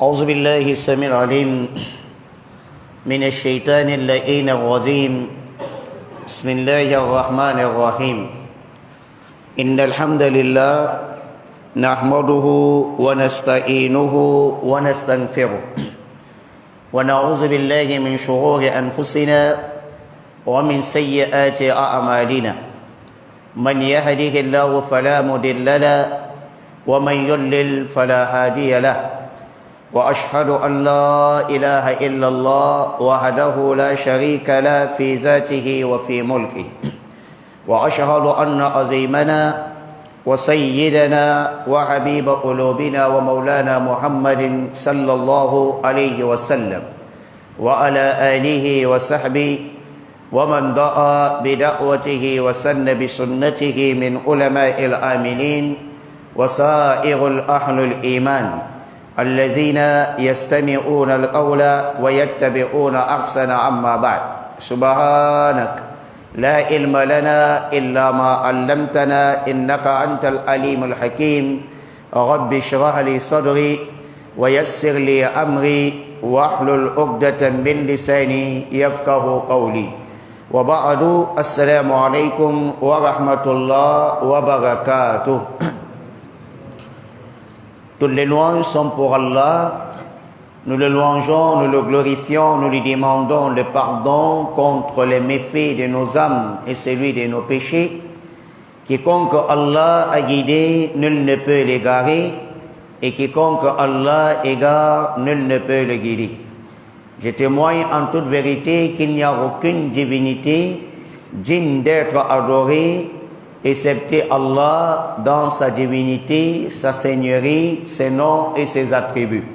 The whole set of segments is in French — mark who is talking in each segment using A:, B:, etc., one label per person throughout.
A: أعوذ بالله السميع العليم من الشيطان اللئيم الرجيم بسم الله الرحمن الرحيم إن الحمد لله نحمده ونستعينه ونستغفره ونعوذ بالله من شرور أنفسنا ومن سيئات أعمالنا من يهده الله فلا مضل له ومن يضلل فلا هادي له وأشهد أن لا إله إلا الله وحده لا شريك له في ذاته وفي ملكه وأشهد أن عظيمنا وسيدنا وحبيب قلوبنا ومولانا محمد صلى الله عليه وسلم وعلى آله وصحبه ومن دعا بدعوته وسن بسنته من علماء العاملين وسائر أهل الإيمان الذين يستمعون القول ويتبعون أحسن عما بعد سبحانك لا علم لنا إلا ما علمتنا إنك أنت العليم الحكيم رب اشرح لي صدري ويسر لي أمري واحلل عقدة من لساني يفقه قولي وبعد السلام عليكم ورحمة الله وبركاته. Toutes les louanges sont pour Allah. Nous le louangeons, nous le glorifions, nous lui demandons le pardon contre les méfaits de nos âmes et celui de nos péchés. Quiconque Allah a guidé, nul ne peut l'égarer, et quiconque Allah égare, nul ne peut le guider. Je témoigne en toute vérité qu'il n'y a aucune divinité digne d'être adorée excepté Allah dans sa divinité, sa seigneurie, ses noms et ses attributs.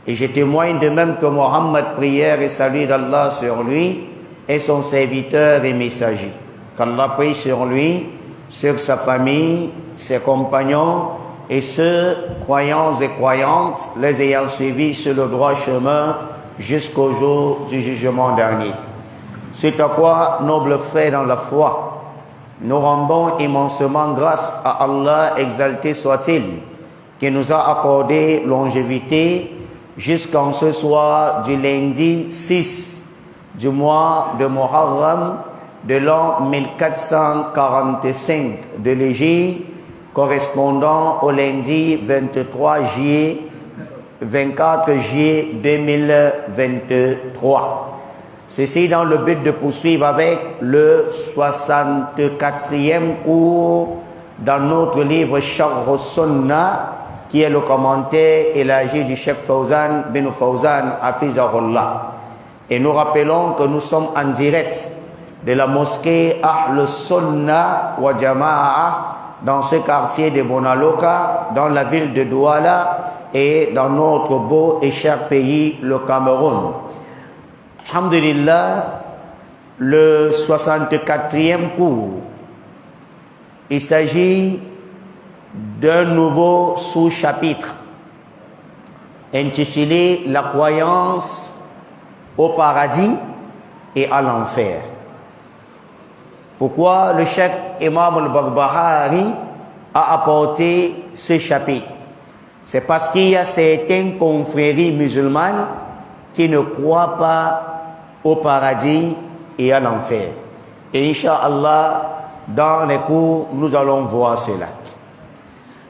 A: Et je témoigne de même que Mohammed, prière et salut d'Allah sur lui, est son serviteur et messager. Qu'Allah prie sur lui, sur sa famille, ses compagnons et ceux, croyants et croyantes, les ayant suivis sur le droit chemin jusqu'au jour du jugement dernier. C'est à quoi, nobles frères dans la foi, nous rendons immensément grâce à Allah, exalté soit-il, qui nous a accordé longévité jusqu'en ce soir du lundi 6 du mois de Muharram de l'an 1445 de l'Hégire, correspondant au lundi 24 juillet 2023. Ceci dans le but de poursuivre avec le 64e cours dans notre livre Sharh Sunnah, qui est le commentaire élargi du Cheikh Fawzan bin Fawzan Hafizahullah. Et nous rappelons que nous sommes en direct de la mosquée Ahl Sunnah wa Jama'a dans ce quartier de Bonaloka, dans la ville de Douala et dans notre beau et cher pays, le Cameroun. Alhamdulillah, le 64e cours, il s'agit d'un nouveau sous-chapitre intitulé « La croyance au paradis et à l'enfer ». Pourquoi le Cheikh Imam al-Barbahari a apporté ce chapitre? C'est parce qu'il y a certaines confréries musulmanes qui ne croient pas au paradis et à l'enfer. Et Inch'Allah, dans les cours, nous allons voir cela.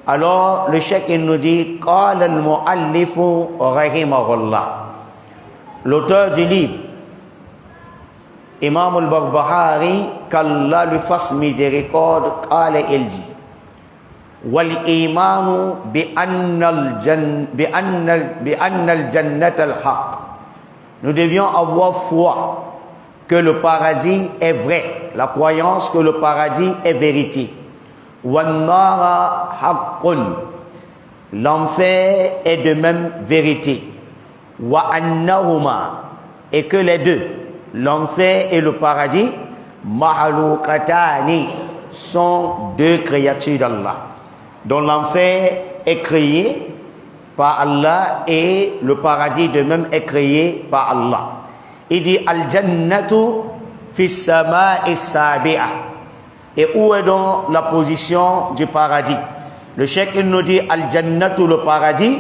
A: Alors, le cheikh il nous dit, قال المؤلف رحمه الله. L'auteur du livre, Imam al-Barbahari, qu'Allah lui fasse miséricorde, il dit, والإيمان بأن الجنة الحق. Nous devions avoir foi que le paradis est vrai, la croyance que le paradis est vérité. وَالنَّارَ حَقٌّ. L'enfer est de même vérité. وَأَنَّهُمَا. Et que les deux, l'enfer et le paradis, مَحْلُوقَتَانِ, sont deux créatures d'Allah. Donc l'enfer est créé par Allah et le paradis de même est créé par Allah. Il dit Al-Jannatu fi sama'i sabi'a. Et où est donc la position du paradis? Le cheikh nous dit Al-Jannatu, le paradis,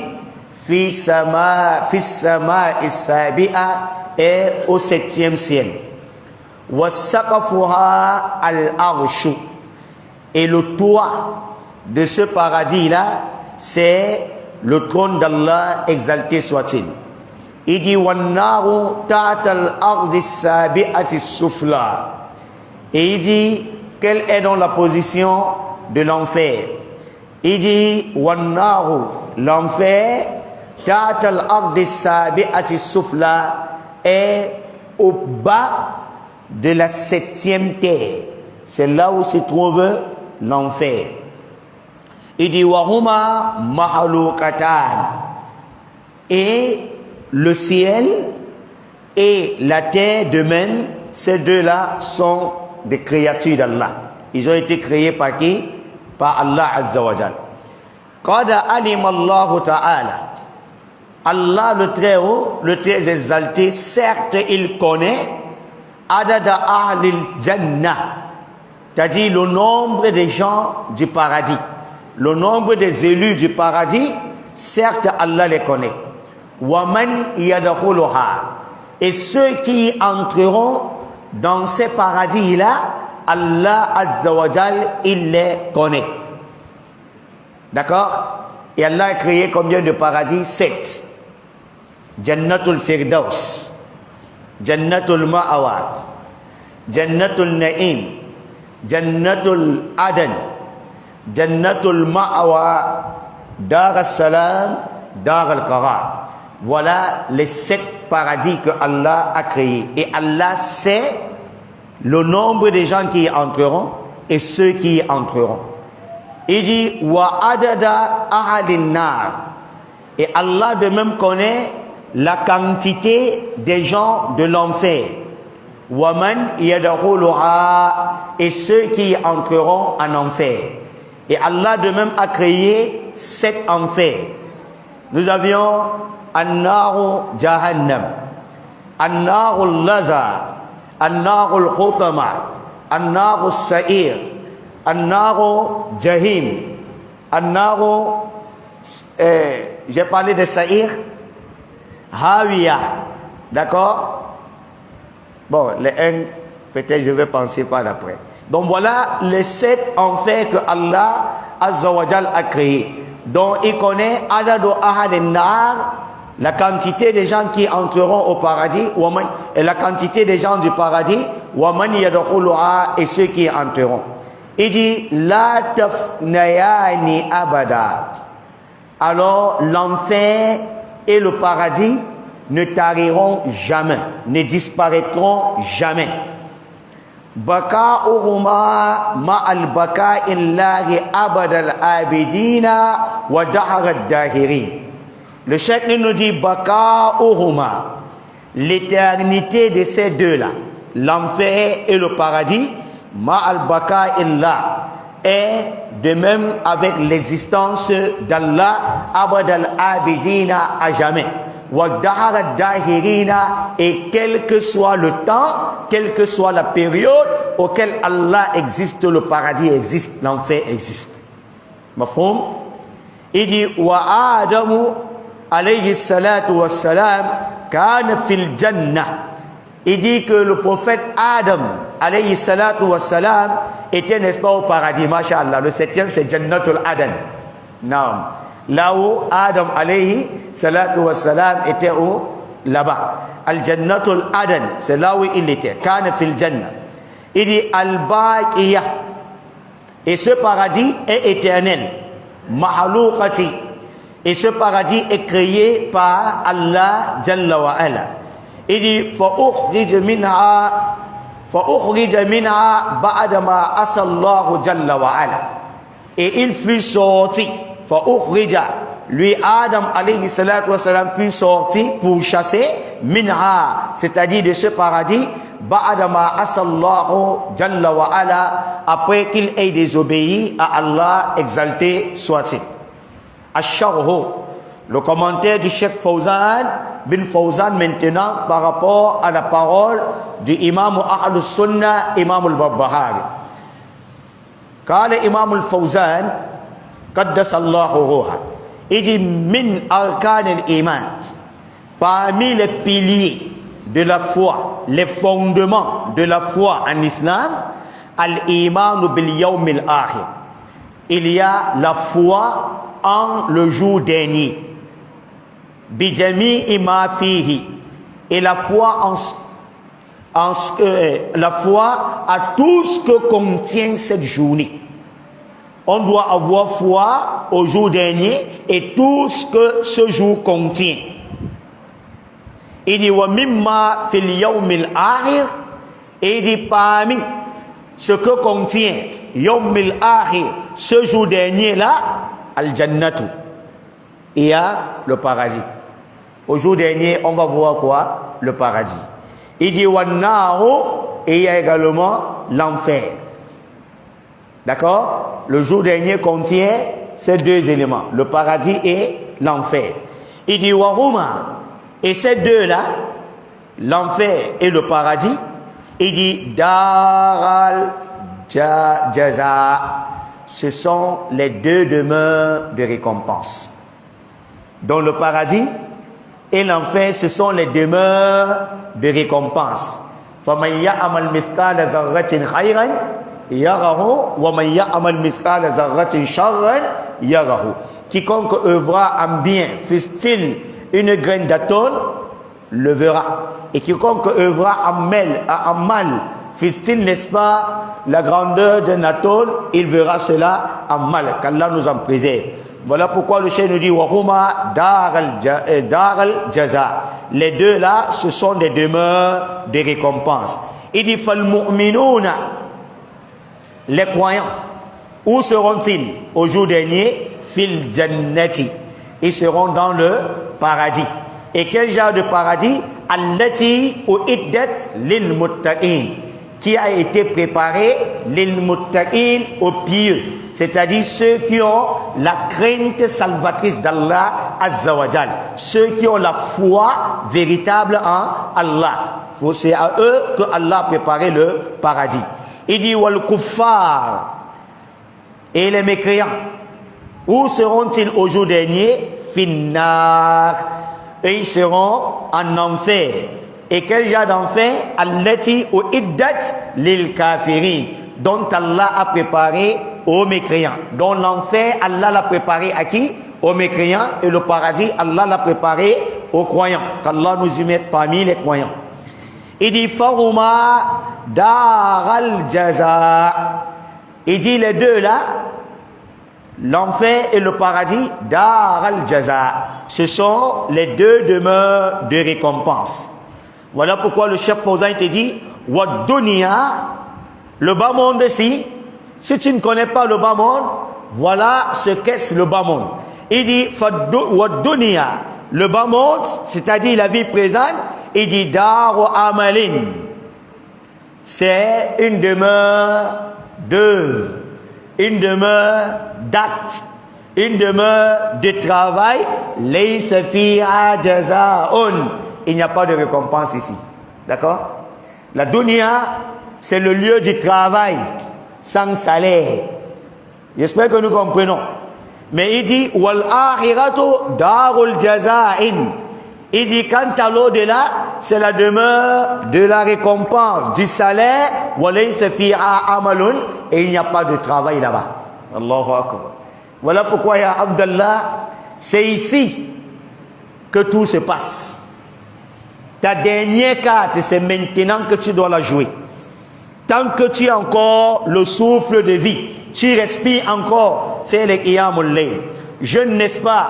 A: fi sama as-sabi'a est au 7e ciel. Wa saqafuha al-arshu. Et le toit de ce paradis-là, c'est le trône d'Allah, exalté soit-il. Il dit وَالنَّارُ تَحْتَ الْأَرْضِ السَّابِعَةِ السُّفْلَى. Et il dit, quelle est donc la position de l'enfer? Il dit وَالنَّارُ, l'enfer, تَحْتَ الْأَرْضِ السَّابِعَةِ السُّفْلَى, est au bas de la 7e terre. C'est là où se trouve l'enfer. Il dit wahuma mahalukatan. Et le ciel et la terre de même, ces deux-là sont des créatures d'Allah. Ils ont été créés par qui? Par Allah Azza wa Jal. Qad alima Allah ta'ala. Allah le très haut, le très exalté, certes il connaît adada ahlil jannah, c'est-à-dire le nombre des gens du paradis. Le nombre des élus du paradis, certes Allah les connaît. Waman yadkhuluha. Et ceux qui entreront dans ces paradis-là, Allah Azza wa Jal, il les connaît. D'accord? Et Allah a créé combien de paradis? 7. Jannatul Firdaus, Jannatul Ma'awa, Jannatul Na'im, Jannatul Adan, Jannatul Ma'awa, Dar al-Salam, Dar al-Qarar. Voilà les 7 paradis que Allah a créés. Et Allah sait le nombre des gens qui y entreront et ceux qui y entreront. Il dit wa adada ahadin nar. Et Allah de même connaît la quantité des gens de l'enfer. Wa man yadkhuluha, et ceux qui y entreront en enfer. Et Allah de même a créé 7 enfers. Nous avions An-Naru Jahannam, An-Naru Laza, An-Naru Khutama, An-Naru Sa'ir, An-Naru Jahim, An-Naru, j'ai parlé de Sa'ir, Hawiya, d'accord? Bon, les 1, peut-être je vais penser par après. Donc voilà les 7 enfers que Allah Azza wa Jal a créés. Donc il connaît adadu ahadin nar, la quantité des gens qui entreront au paradis, et la quantité des gens du paradis, waman yadkhuluha, et ceux qui entreront. Il dit la tafnayani abada. Alors l'enfer et le paradis ne tariront jamais, ne disparaîtront jamais. Baka'uhuma ma'al baka'illahi abadal abidina wa daharad dahirin. Le cheikh nous dit baka'uhuma, l'éternité de ces deux-là, l'enfer et le paradis, ma'al baka'illah, est de même avec l'existence d'Allah abadal abidina, à jamais. Et quel que soit le temps, quelle que soit la période auquel Allah existe, le paradis existe, l'enfer existe. Mafhum? Il dit wa Adamu alayhi salatu wassalam kana fil jannah. Il dit que le prophète Adam alayhi salatu wassalam était, n'est-ce pas, au paradis. Masha'Allah, le 7e c'est Jannatul Adan. Naam. Là où Adam alayhi salatu wassalam était où? Là-bas. Al-Jannatul Adan, c'est là où il était. Kana fil Jannah. Il dit Al-Baqiyah. Et ce paradis est éternel. Mahalukati. Et ce paradis est créé par Allah Jalla wa Ala. Il dit فَأُخْرِجَ مِنْهَا بَعْدَمَا أَسَى اللَّهُ جَلَّ وَعَلَى. Et il fut sorti. فَأُخْرِجَ, lui Adam alayhi salatu wa salam fut sorti pour chasser minha, c'est-à-dire de ce paradis, ba'adama asallahu jalla wa ala, après qu'il ait désobéi à Allah exalté soit-il. Ash-Sharhu, le commentaire du Cheikh Fawzan bin Fawzan maintenant par rapport à la parole du imam Ahlus Sunnah, imam al-Barbahari. Qala imam al-Fawzan qaddasallahu ruha. Il dit min arkan al-iman, parmi les piliers de la foi, les fondements de la foi en islam, al-iman bil yawm al-akhir. Il y a la foi en le jour dernier. Bi jami'i ma fihi, et la foi la foi à tout ce que contient cette journée. On doit avoir foi au jour dernier et tout ce que ce jour contient. Il dit wa mimma fil yawmil akhir, et il dit parmi ce que contient yawmil akhir, ce jour dernier là, al jannatu, il y a le paradis. Au jour dernier, on va voir quoi? Le paradis. Il dit wa naru, et il y a également l'enfer. D'accord? Le jour dernier contient ces deux éléments, le paradis et l'enfer. Il dit wa huma, et ces deux-là, l'enfer et le paradis, il dit daral jaza, ce sont les deux demeures de récompense. Dans le paradis et l'enfer, ce sont les demeures de récompense. فَمَنْ يَعْمَلْ مِثْقَالَ ذَرَّةٍ خَيْرًا يَرَهُ وَمَنْ يَعْمَلْ مِثْقَالَ ذَرَّةٍ شَرًّا يَرَهُ. Quiconque œuvra en bien, fût-il une graine d'atome, le verra. Et quiconque œuvra en mal, fût-il, n'est-ce pas, la grandeur d'un atome, il verra cela en mal. Qu'Allah nous en préserve. Voilà pourquoi le cheikh nous dit wahuma daral jaza. Les deux là, ce sont des demeures de récompense. Il dit fal mu'minuna, les croyants, où seront-ils au jour dernier? Fil jannati, ils seront dans le paradis. Et quel genre de paradis? Allati uiddat lil muttaqin, qui a été préparé lil muttaqin, aux pieux, c'est-à-dire ceux qui ont la crainte salvatrice d'Allah Azza wa Jal, ceux qui ont la foi véritable en Allah. C'est à eux que Allah a préparé le paradis. Il dit wal kuffar, et les mécréants, où seront-ils au jour dernier? Finnar, et ils seront en enfer. Et quel genre d'enfer? Allati uiddat lil kafirin, dont Allah a préparé aux mécréants. Dont l'enfer, Allah l'a préparé à qui? Aux mécréants. Et le paradis, Allah l'a préparé aux croyants. Qu'Allah nous y mette parmi les croyants. Il dit faruma daral jaza. Il dit les deux là, l'enfer et le paradis, daral jaza, ce sont les deux demeures de récompense. Voilà pourquoi le chef Fawzan te dit wa dunya, le bas monde ici. Si tu ne connais pas le bas monde, voilà ce qu'est le bas monde. Il dit wa dunya, le bas monde, c'est-à-dire la vie présente. Il dit daru amalin, c'est une demeure d'œuvre, une demeure d'acte, une demeure de travail. Laysa fiha jazaa'un, il n'y a pas de récompense ici. D'accord? La dunya, c'est le lieu du travail sans salaire. J'espère que nous comprenons. Mais il dit wal akhiratu darul jazaa'in. Il dit quant à l'au-delà, c'est la demeure de la récompense, du salaire. Wa laysa fiha amalun, et il n'y a pas de travail là-bas. Allahu akbar. Voilà pourquoi, ya Abdallah, c'est ici que tout se passe. Ta dernière carte, c'est maintenant que tu dois la jouer. Tant que tu as encore le souffle de vie, tu respires encore, fais les qiyamul layl. Jeûne, n'est-ce pas?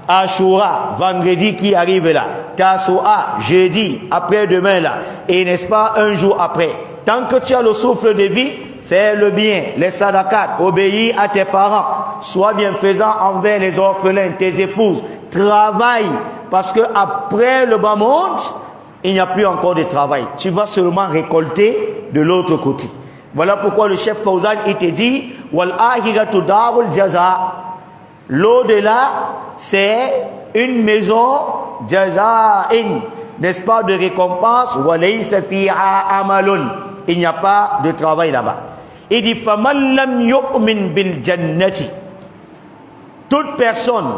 A: Ashura, vendredi qui arrive là. Tasu'a, jeudi, après-demain là. Et n'est-ce pas, un jour après. Tant que tu as le souffle de vie, fais le bien, les sadaqat, obéis à tes parents, sois bienfaisant envers les orphelins, tes épouses, travaille, parce que après le bas monde, il n'y a plus encore de travail. Tu vas seulement récolter de l'autre côté. Voilà pourquoi le chef Fawzan, il te dit wal akhiratu darul jaza. L'au-delà, c'est une maison jaza'in, n'est-ce pas, de récompense. Wa laysa fiha amalun, il n'y a pas de travail là-bas. Il dit faman lam yu'min bil jannati, toute personne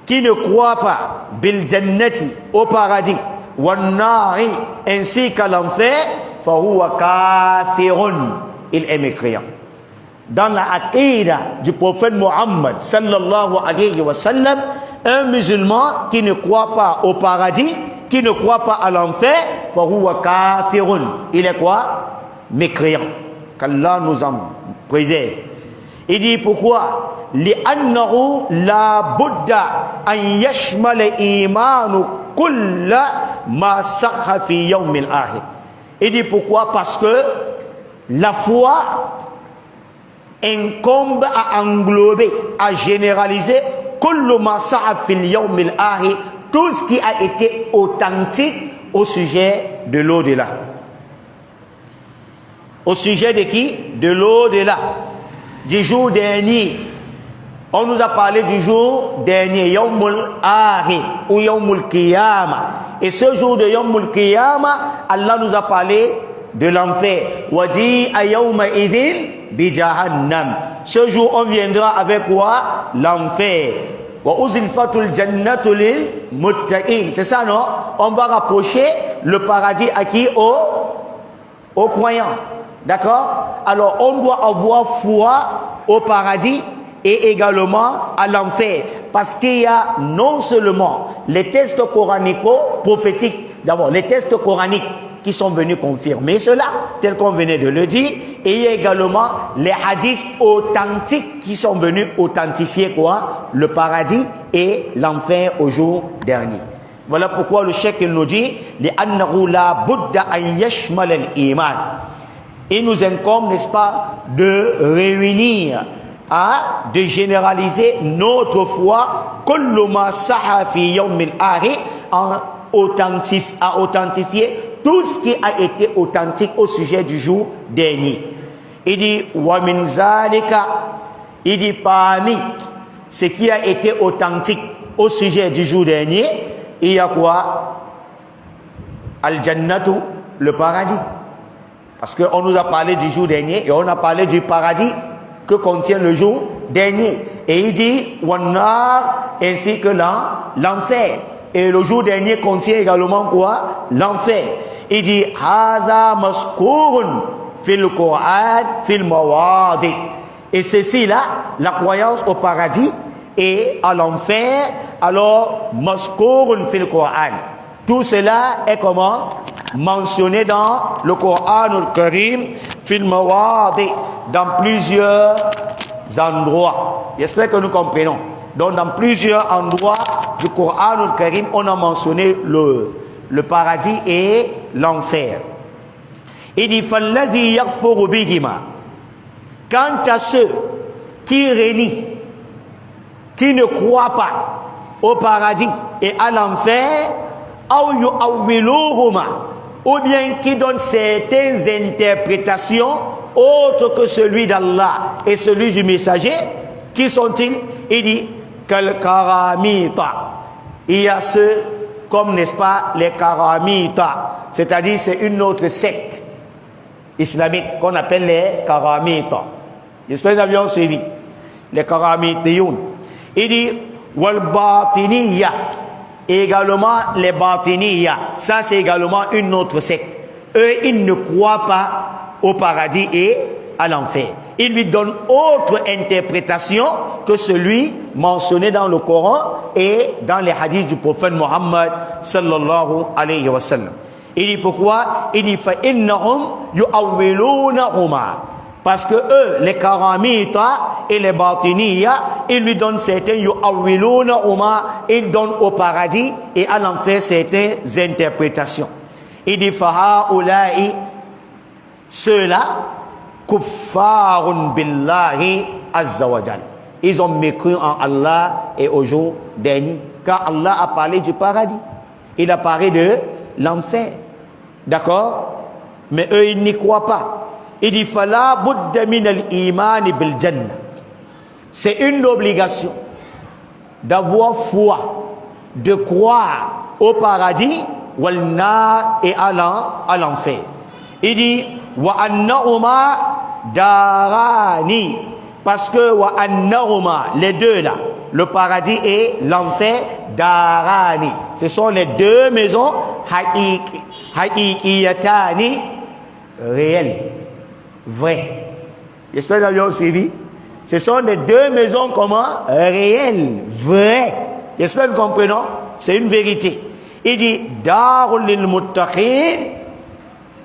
A: qui ne croit pas bil jannati au paradis wan nari ainsi qu'à l'enfer, fa huwa kafirun, il est mécréant. Dans la aqida du prophète Mohammed sallallahu alayhi wa sallam, un musulman qui ne croit pas au paradis, qui ne croit pas à l'enfer, fa huwa kafirun, il est quoi? Mécréant. Qu'Allah nous en préserve. Il dit pourquoi? لأنه لا بد أن يشمل إيمان كل ما صح في يوم الآخر. Il dit pourquoi? Parce que la foi incombe à englober, à généraliser كل ما صح في اليوم الآخر, tout ce qui a été authentique au sujet de l'au-delà. Au sujet de qui? De l'au-delà, du jour dernier. On nous a parlé du jour dernier, Yawmul Akhir ou Yawmul Qiyamah. Et ce jour de Yawmul Qiyamah, Allah nous a parlé de l'enfer. Waji'a yawma idhin bi jahannam. Ce jour, on viendra avec quoi? L'enfer. Wa uzilfatul jannatu lil muttaqin. C'est ça, non? On va rapprocher le paradis à qui? Aux croyants. D'accord? Alors, on doit avoir foi au paradis et également à l'enfer, parce qu'il y a non seulement les textes coranico-prophétiques, d'abord les textes coraniques qui sont venus confirmer cela, tel qu'on venait de le dire, et il y a également les hadiths authentiques qui sont venus authentifier quoi? Le paradis et l'enfer au jour dernier. Voilà pourquoi le cheikh nous dit لأنه لا بد أن يشمل الإيمان. Il nous incombe, n'est-ce pas, de réunir, de généraliser notre foi, à authentifier tout ce qui a été authentique au sujet du jour dernier. Il dit wa min zalika, il dit parmi ce qui a été authentique au sujet du jour dernier, il y a quoi? Al jannatu, le paradis. Parce qu'on nous a parlé du jour dernier et on a parlé du paradis que contient le jour dernier. Et il dit Wannar, ainsi que l'enfer. Et le jour dernier contient également quoi? L'enfer. Il dit Hadha maskurun fil Qur'an fil mawadi. Et ceci là, la croyance au paradis et à l'enfer, alors maskurun fil Qur'an. Tout cela est comment? Mentionné dans le Coran al-Karim, fil mawadi, dans plusieurs endroits. J'espère que nous comprenons. Donc dans plusieurs endroits du Coran al-Karim, on a mentionné le paradis et l'enfer. Il dit fallazi yakfuru bihima. Quant à ceux qui renient, qui ne croient pas au paradis et à l'enfer, ou bien qui donnent certaines interprétations autres que celui d'Allah et celui du messager, qui sont-ils? Il dit quel karamita. Il y a ceux comme, n'est-ce pas, les karamita, c'est-à-dire c'est une autre secte islamique qu'on appelle les karamita. J'espère que nous avions suivi les karamitiyoun. Il dit wal batiniya, et également les batiniya, ça c'est également une autre secte. Eux, ils ne croient pas au paradis et à l'enfer. Ils lui donnent autre interprétation que celui mentionné dans le Coran et dans les hadiths du prophète Mohammed sallallahu alayhi wa sallam. Il dit pourquoi? Il dit fa innahum yu'awwilunahuma. Parce que eux, les karamita et les batiniya, ils lui donnent certains yu'awwilunahuma, ils donnent au paradis et à l'enfer certaines interprétations. Il dit fa haula'i, ceux-là, kuffarun billahi azza wa jal. Ils ont mécru en Allah et au jour dernier. Car Allah a parlé du paradis. Il a parlé de l'enfer. D'accord? Mais eux, ils n'y croient pas. Il dit fala budda min al-iman bil jannah. C'est une obligation d'avoir foi, de croire au paradis wal nar et à l'enfer. Il dit wa annahuma darani, parce que wa annahuma, les deux là, le paradis et l'enfer, darani. Ce sont les deux maisons, haqiqiyatani, réelles, vraies. J'espère que vous avez suivi. Ce sont les deux maisons comment? Réelles, vraies. J'espère que nous comprenons. C'est une vérité. Il dit, darul lil muttaqin,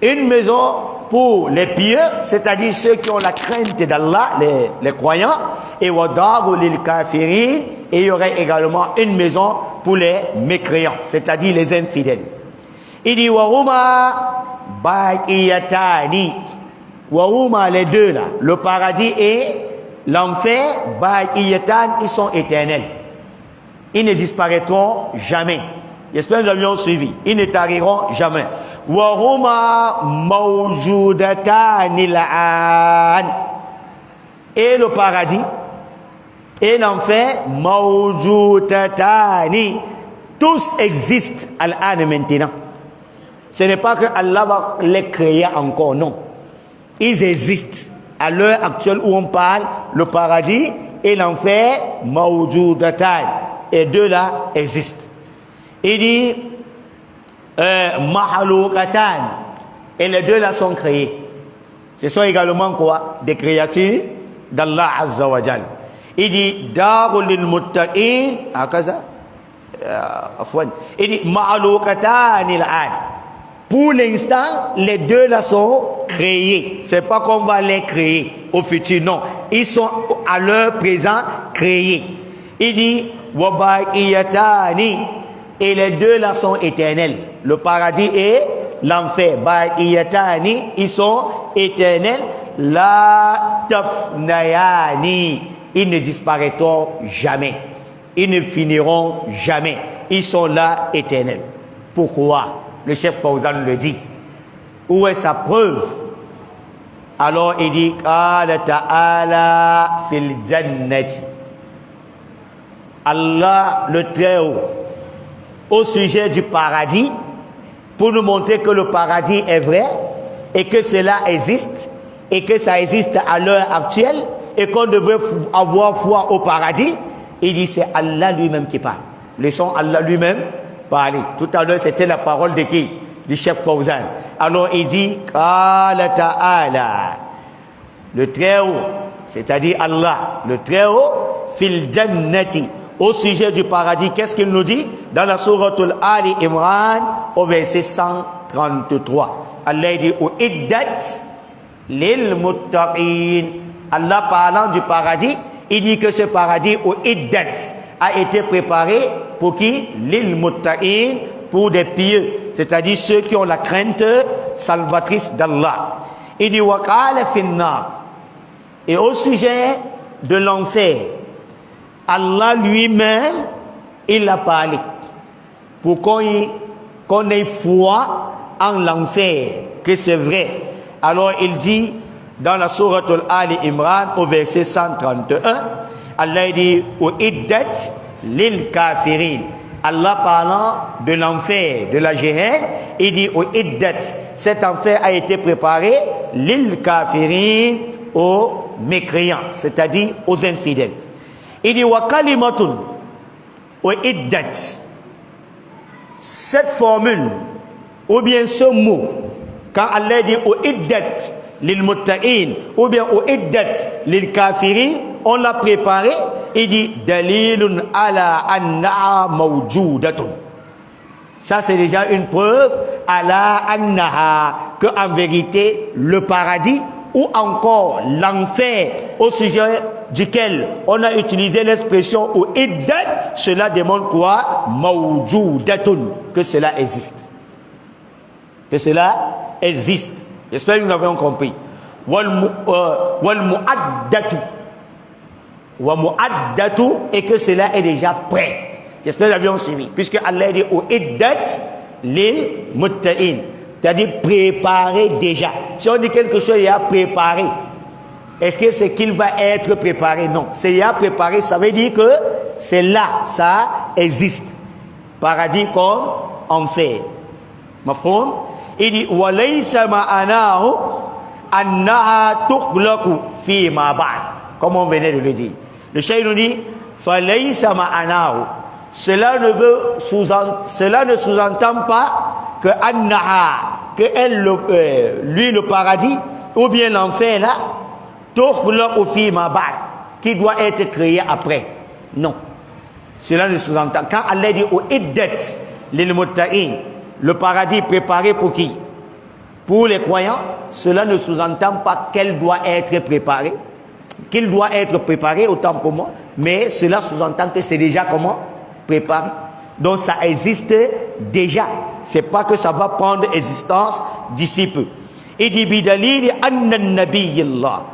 A: une maison pour les pieux, c'est-à-dire ceux qui ont la crainte d'Allah, les croyants, et wadaru lil kafirin, et il y aurait également une maison pour les mécréants, c'est-à-dire les infidèles. Il dit wahuma baqiyatani, wahuma, les deux là, le paradis et l'enfer, baqiyatan, ils sont éternels. Ils ne disparaîtront jamais. J'espère que nous avions suivi. Ils ne tariront jamais. Wahuma mawjudatani l'an. Et le paradis et l'enfer, mawjudatani. Tous existent à l'an maintenant. Ce n'est pas que Allah va les créer encore, non. Ils existent. À l'heure actuelle où on parle, le paradis et l'enfer, mawjudatani. Et deux là existent. Il dit mahalukatan, et les deux là sont créés. Ce sont également quoi? Des créatures d'Allah Azza wa Jal. Il dit darul lil muttaqin, akaza afwan. Il dit mahalukatan al-an. Pour l'instant, les deux là sont créés. C'est pas qu'on va les créer au futur, non. Ils sont à l'heure présent créés. Il dit wabaqiyatani, et les deux là sont éternels, le paradis et l'enfer. Baqiyatani, ils sont éternels. La tafnayani, ils ne disparaîtront jamais, ils ne finiront jamais, ils sont là éternels. Pourquoi? Le chef Fawzan le dit. Où est sa preuve? Alors il dit qala ta'ala fil jannati, Allah le Très-Haut, au sujet du paradis, pour nous montrer que le paradis est vrai et que cela existe et que ça existe à l'heure actuelle et qu'on devrait avoir foi au paradis. Il dit c'est Allah lui-même qui parle. Laissons Allah lui-même parler. Tout à l'heure c'était la parole de qui? Du chef Fawzan. Alors il dit qala ta'ala, le Très-Haut, c'est-à-dire Allah, le Très-Haut, fil jannati, au sujet du paradis. Qu'est-ce qu'il nous dit dans la sourate Ali Imran au verset 133? Allah dit uiddat lil muttaqin. Allah parlant du paradis, il dit que ce paradis uiddat a été préparé pour qui? Lil muttaqin, pour des pieux, c'est-à-dire ceux qui ont la crainte salvatrice d'Allah. Il dit wa qala finnar, et au sujet de l'enfer, Allah lui-même, il a parlé pour qu'on ait foi en l'enfer, que c'est vrai. Alors il dit dans la sourate Ali Imran au verset 131, Allah dit uiddat lil kafirin. Allah parlant de l'enfer, de la Jahannam, il dit uiddat, cet enfer a été préparé lil kafirin, aux mécréants, c'est-à-dire aux infidèles. Il dit wa kalimatun uiddat. Cette formule ou bien ce mot, quand Allah dit uiddat lil muttaqin ou bien uiddat lil kafirin, on l'a préparé. Il dit dalilun ala annaha mawjudatun. Ça c'est déjà une preuve ala annaha, que en vérité le paradis ou encore l'enfer, au sujet duquel on a utilisé l'expression uiddat, cela demande quoi? Mawjudatun, que cela existe. Que cela existe. J'espère que nous avons compris. Wal mu'addatu. Wa mu'addatu, et que cela est déjà prêt. J'espère que nous avions suivi. Puisque Allah dit uiddat lil muttaqin, c'est-à-dire préparé déjà. Si on dit quelque chose, il y a préparé. Est-ce que c'est qu'il va être préparé? Non. C'est il y a préparé, ça veut dire que c'est là, ça existe. Paradis comme enfer. Mafhum? Il dit walaysa ma'anahu annaha tukhlaqu fi ma ba'd. Comme on venait de le dire. Le cheikh nous dit falaysa ma'anahu. Cela ne sous-entend pas que annaha, que elle, lui le paradis ou bien l'enfer là, qui doit être créé après. Non. Cela ne sous-entend. Quand Allah dit au iddat lil muttaqin, le paradis préparé pour qui? Pour les croyants, cela ne sous-entend pas qu'elle doit être préparée, qu'il doit être préparé autant pour moi, mais cela sous-entend que c'est déjà comment? Préparé. Donc ça existe déjà. C'est pas que ça va prendre existence d'ici peu. Il dit bidalil anna nabiyallah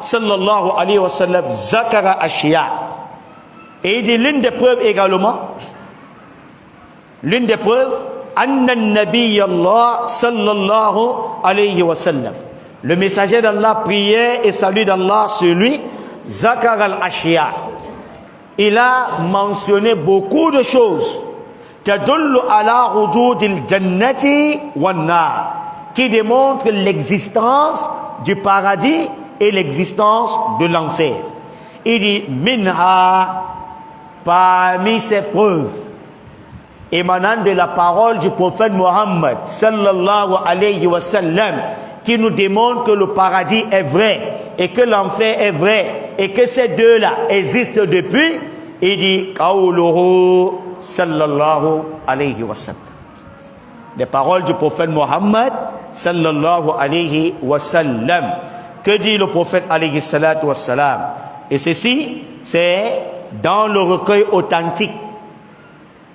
A: sallallahu alayhi wa sallam zakara ashiya. Et il dit l'une des preuves également, l'une des preuves, anna nabiyallah sallallahu alayhi wa sallam, le messager d'Allah, prière et salut d'Allah sur lui, zakara al-ashiya. Il a mentionné beaucoup de choses tadullu ala hududil jannati wan nar, qui démontrent l'existence du paradis et l'existence de l'enfer. Il dit minha, parmi ces preuves émanant de la parole du prophète Mohammed sallallahu alayhi wa sallam, qui nous démontre que le paradis est vrai et que l'enfer est vrai et que ces deux-là existent depuis, il dit qawluhu sallallahu alayhi wa sallam. Les paroles du prophète Mohammed sallallahu alayhi wa sallam. Que dit le prophète alayhi salatu wa sallam? Et ceci, c'est dans le recueil authentique.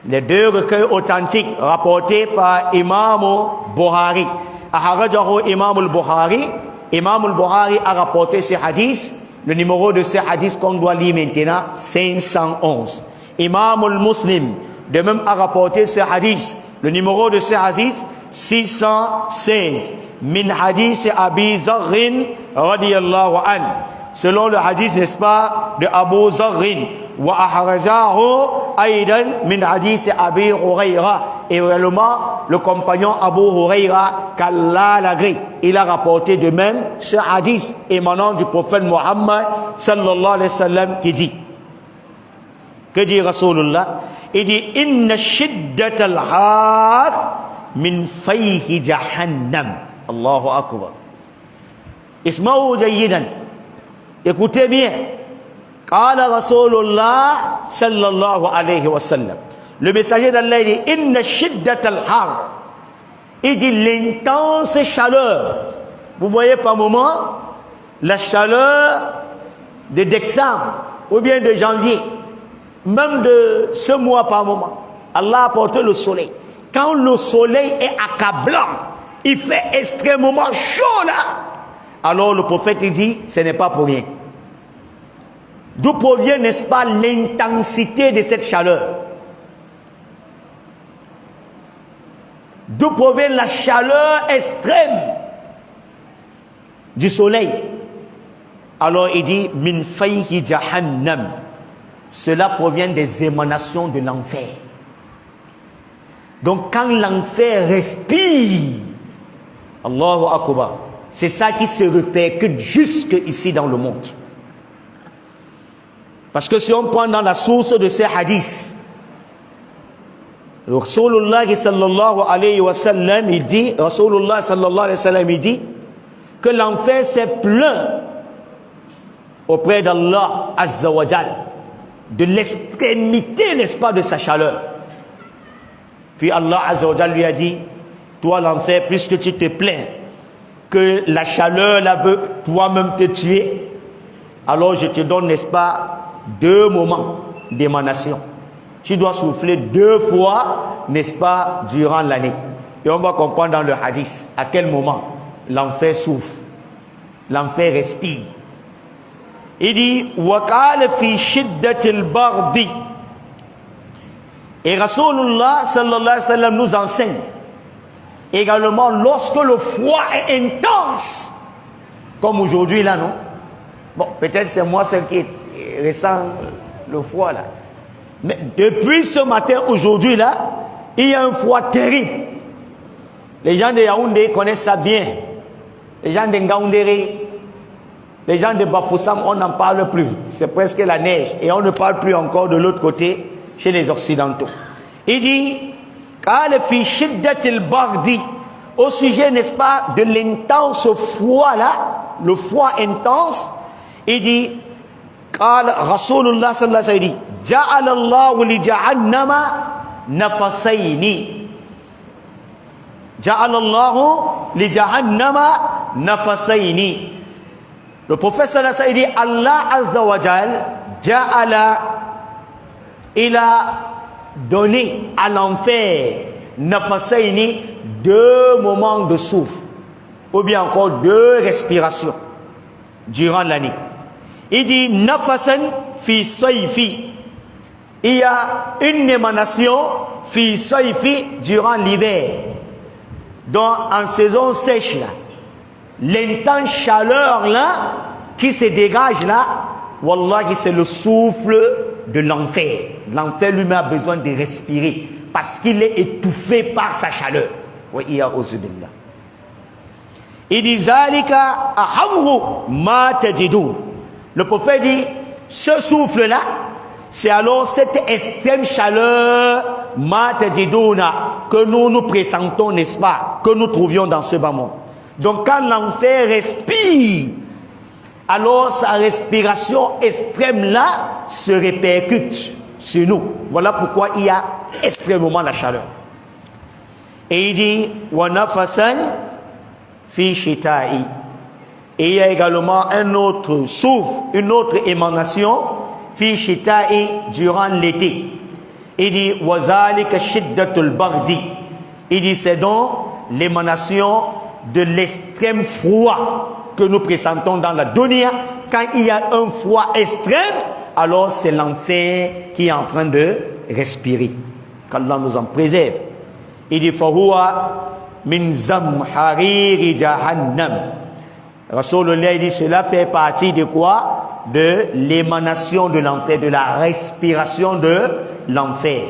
A: Les deux recueils authentiques rapportés par Imam Bukhari. Aharajahu Imam al-Bukhari. Imam al-Bukhari a rapporté ce hadith. Le numéro de ce hadith qu'on doit lire maintenant, 511. Imam al-Muslim, de même, a rapporté ce hadith. Le numéro de ce hadith, 616. Min hadith Abi Zarrin radiyallahu an. Selon le hadith, n'est-ce pas, de Abu Zarrin. Wa ahrajahu aidan min hadith Abi Hurayra. Et également, le compagnon Abu Hurayra, qu'Allah l'agrée, il a rapporté de même ce hadith émanant du prophète Mohammed sallallahu alayhi wa sallam, qui dit, que dit Rasulullah? Il dit inna shiddat al-har min fayhi jahannam. Allahu akbar. Isma'u jayyidan. Écoutez bien. Qala Rasulullah sallallahu alayhi wa sallam. Le messager d'Allah dit inna shiddat al-har. Il dit l'intense chaleur. Vous voyez par moment la chaleur de décembre ou bien de janvier, même de ce mois par moment. Allah a apporté le soleil. Quand le soleil est accablant, il fait extrêmement chaud là. Alors le prophète il dit, ce n'est pas pour rien. D'où provient, n'est-ce pas, l'intensité de cette chaleur? D'où provient la chaleur extrême du soleil? Alors il dit, min fayhi jahannam. Cela provient des émanations de l'enfer. Donc quand l'enfer respire, Allahu Akbar, c'est ça qui se répercute jusque ici dans le monde. Parce que si on prend dans la source de ces hadiths, Rasulullah sallallahu alayhi wa sallam, il dit, Rasulullah sallallahu alayhi wa sallam, il dit que l'enfer s'est plaint auprès d'Allah azza wa jal de l'extrémité, n'est-ce pas, de sa chaleur. Puis Allah azza wa jal lui a dit, toi l'enfer, puisque tu te plains que la chaleur là veut toi-même te tuer, alors je te donne, n'est-ce pas, 2 moments d'émanation. Tu dois souffler 2 fois, n'est-ce pas, durant l'année. Et on va comprendre dans le hadith à quel moment l'enfer souffle, l'enfer respire. Il dit waqala fi shiddatil bardi. Et Rasulullah sallallahu alayhi wa sallam nous enseigne également lorsque le froid est intense, comme aujourd'hui là, non? Bon, peut-être c'est moi seul qui ressent le froid là. Mais depuis ce matin, aujourd'hui là, il y a un froid terrible. Les gens de Yaoundé connaissent ça bien. Les gens de Ngaoundéré, Les gens de Bafoussam, on n'en parle plus. C'est presque la neige. Et on ne parle plus encore de l'autre côté, chez les Occidentaux. Il dit, au sujet, n'est-ce pas, de l'intense froid là, le froid intense, il dit, Rasulullah sallallahu alayhi wa sallam, Ja'ala Allahu li jahannama nafasayni. Ja'ala Allahu li jahannama nafasayni. Le prophète sallallahu alayhi wa sallam dit, Allah azza wa jal, Ja'ala, il a donné à l'enfer nafasayni, 2 moments de souffle, ou bien encore 2 respirations durant l'année. Il dit nafasan fi sayfi. Il y a une émanation fi sayfi durant l'hiver. Donc en saison sèche là, l'intense chaleur là qui se dégage là, wallahi c'est le souffle de l'enfer. L'enfer lui-même a besoin de respirer parce qu'il est étouffé par sa chaleur. Il dit zalika ahamru ma tajidun. Le prophète dit ce souffle là, c'est alors cette extrême chaleur ma tajiduna que nous pressentons, n'est-ce pas, que nous trouvions dans ce bas monde. Donc quand l'enfer respire, alors sa respiration extrême là se répercute sur nous. Voilà pourquoi il y a extrêmement la chaleur. Et il dit wa nafasan fi shita'i. Et il y a également un autre souffle, une autre émanation fi shita'i durant l'été. Il dit wa zalika shiddatul bardi. Il dit c'est donc l'émanation de l'extrême froid que nous présentons dans la dunya. Quand il y a un froid extrême, alors c'est l'enfer qui est en train de respirer. Qu'Allah nous en préserve. Il dit fahuwa min zamhariri jahannam. Rasulullah dit cela fait partie de quoi? De l'émanation de l'enfer, de la respiration de l'enfer.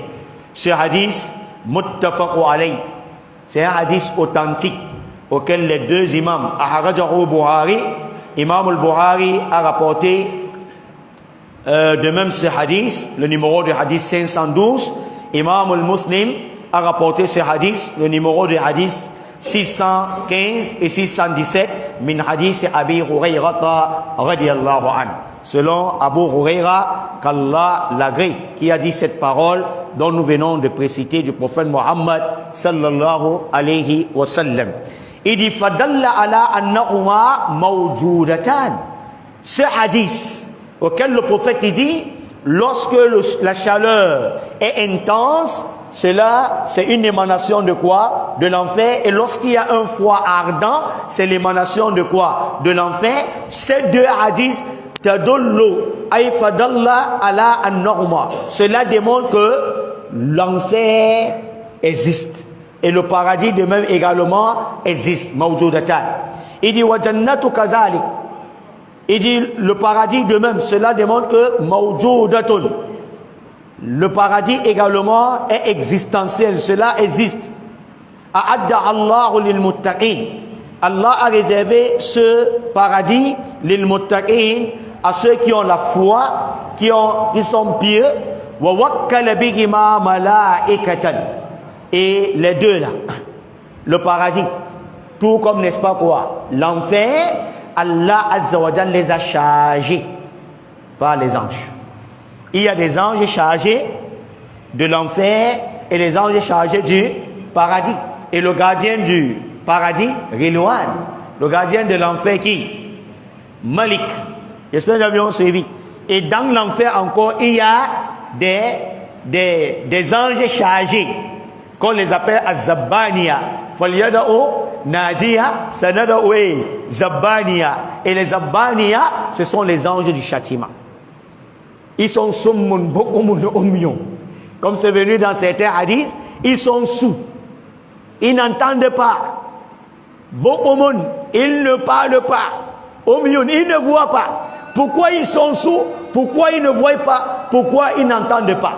A: Ce hadith muttafaq alayh, c'est un hadith authentique auquel les 2 imams Ahrajahu Buhari, Imam al-Buhari a rapporté de même ce hadith, le numéro de hadith 512. Imam al-Muslim a rapporté ce hadith, le numéro de hadith 615 et 617, min hadith Abi Hurayrata radiyallahu anhu. Selon Abu Hurayra, qu'Allah l'agrée, qui a dit cette parole dont nous venons de préciter du prophète Muhammad sallallahu alayhi wa sallam. Il dit fadalla ala annahuma mawjudatan. Ce hadith auquel le prophète dit, lorsque la chaleur est intense, cela c'est une émanation de quoi? De l'enfer. Et lorsqu'il y a un froid ardent, c'est l'émanation de quoi? De l'enfer. Ces 2 hadiths tadullu ay fadalla ala an-norma. Cela démontre que l'enfer existe et le paradis de même également existe. Mawjudatan. Il dit wa jannatu kazalik. Il dit le paradis de même, cela démontre que mawjudatun. Le paradis également est existentiel, cela existe. A'adda Allahu lil muttaqin. Allah a réservé ce paradis lil muttaqin à ceux qui ont la foi, qui sont pieux. Wa wakkala bihima malaikatan. Et les 2 là, le paradis, tout comme n'est-ce pas quoi, l'enfer, Allah Azza wa Jalla les a chargés par les anges. Il y a des anges chargés de l'enfer et les anges chargés du paradis. Et le gardien du paradis, Rilwan. Le gardien de l'enfer qui? Malik. J'espère que nous avions suivi. Et dans l'enfer encore, il y a des anges chargés, qu'on les appelle Az-Zabbaniya. Falyada'u Nadiya, Sanada'u Zabbaniya. Et les Zabbaniya, ce sont les anges du châtiment. Ils sont summun bukumun umyun. Comme c'est venu dans certains hadiths, ils sont sourds. Ils n'entendent pas. Bukumun, ils ne parlent pas. Umyun, ils ne voient pas. Pourquoi ils sont sourds? Pourquoi ils ne voient pas? Pourquoi ils n'entendent pas?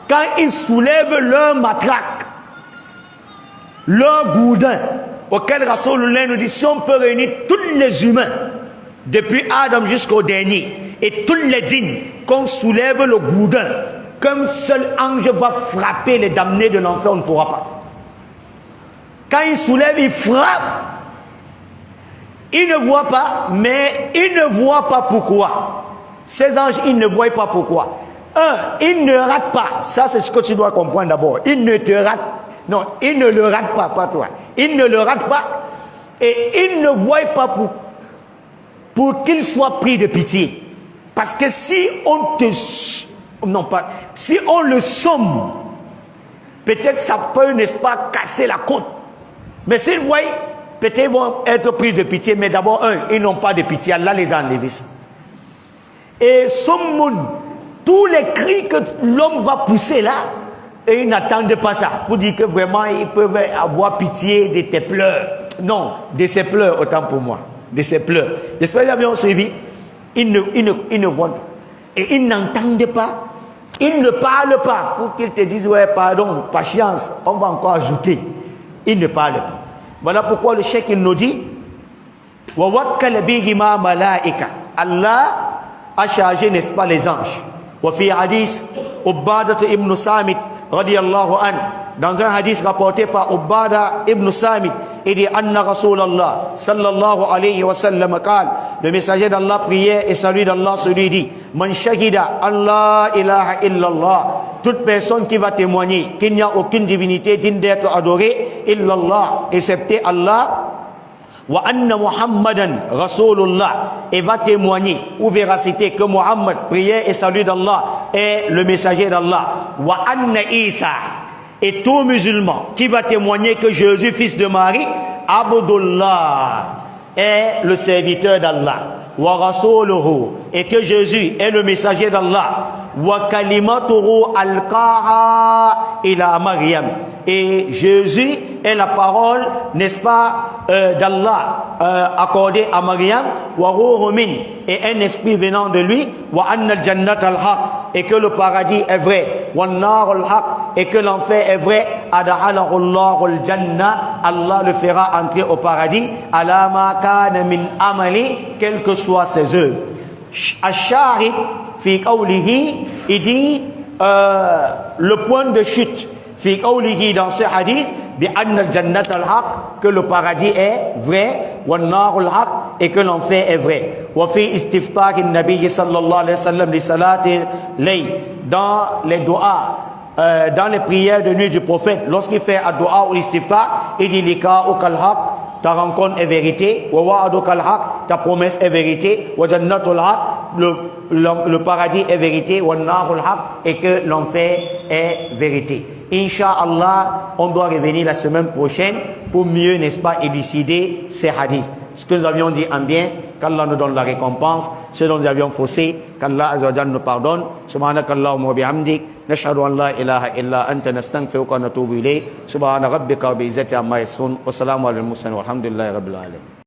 A: Quand ils soulèvent leur matraque, leur gourdin, auquel Rasulullah nous dit, si on peut réunir tous les humains depuis Adam jusqu'au dernier, et tous les djinns, qu'on soulève le gourdin, qu'un seul ange va frapper les damnés de l'enfer, on ne pourra pas. Quand il soulève, il frappe. Il ne voit pas, mais il ne voit pas pourquoi. Ces anges, ils ne voient pas pourquoi. Il ne rate pas. Ça, c'est ce que tu dois comprendre d'abord. Il ne te rate. Non, il ne le rate pas, pas toi. Il ne le rate pas. Et il ne voit pas pour qu'il soit pris de pitié. Parce que si on te... Non, pas... Si on le somme, peut-être ça peut, n'est-ce pas, casser la côte. Mais s'ils voient, peut-être ils vont être pris de pitié. Mais d'abord, ils n'ont pas de pitié. Allah les a enlevés. Et Sommoun, tous les cris que l'homme va pousser là, et ils n'attendent pas ça. Pour dire que vraiment, ils peuvent avoir pitié de tes pleurs. Non, de ses pleurs, autant pour moi. De ses pleurs. J'espère que vous avez bien suivi. Ils ne voient pas. Et ils n'entendent pas. Ils ne parlent pas. Pour qu'ils te disent, ouais, pardon, patience, on va encore ajouter. Ils ne parlent pas. Voilà pourquoi le cheikh il nous dit, Allah a chargé, n'est-ce pas, les anges. وفي حديث عبادة ابن صامت رضي الله عنه, dans un hadith rapporté par Ubada ibn Samit, il dit anna Rasulallah sallallahu alayhi wa sallam قال, le messager d'Allah, prière et salut d'Allah se lui dit, man shahida an la ilaha illallah, toute personne qui va témoigner qu'il n'y a aucune divinité digne d'être adorée illallah, excepté Allah, wa anna Muhammadan Rasulullah, et va témoigner ou véracité que Muhammad, prière et salut d'Allah, est le messager d'Allah, wa anna Isa, et tout musulman qui va témoigner que Jésus, fils de Marie, Abdullah, est le serviteur d'Allah, wa rasuluhu, et que Jésus est le messager d'Allah, wa kalimatuhu alqaha ila Maryam, et Jésus est la parole, n'est-ce pas, d'Allah accordée à Maryam, wa ruhu min, et un esprit venant de lui, wa anna al-jannata al-haq, et que le paradis est vrai, wa an-nar al-haq, et que l'enfer est vrai, adhalahu Allahu al-jannah, Allah le fera entrer au paradis, ala ma kana min amali, quelles que soient ses œuvres. Ash-shahid fi qawlihi, il dit le point de chute fi qawlihi dans ce hadith, bi anna al-jannata al-haq, que le paradis est vrai, wa an-nar al-haq, et que l'enfer est vrai. Wa fi istiftah an-nabi sallallahu alayhi wa sallam li salati layl, dans les doigts, dans les prières de nuit du prophète, lorsqu'il fait ad-do'a ou l'istiftah, il dit lika'u kal-haq, ta rencontre est vérité, wa wa'aduk al-haq, ta promesse est vérité, wa jannatul haq, le paradis est vérité, wa an-narul haq, et que l'enfer est vérité. Inch'Allah, on doit revenir la semaine prochaine pour mieux, n'est-ce pas, élucider ces hadiths. Ce que nous avions dit en bien, qu'Allah nous donne la récompense. Ce dont nous avions faussé, qu'Allah Azza wa Jalla nous pardonne. Subhanakallahumma wa bihamdik, nashhadu an la ilaha illa anta, nastaghfiruka wa natubu ilayk. Subhana rabbika rabbil izzati amma yasifun, wa salamun alal mursalin walhamdulillahi rabbil alamin.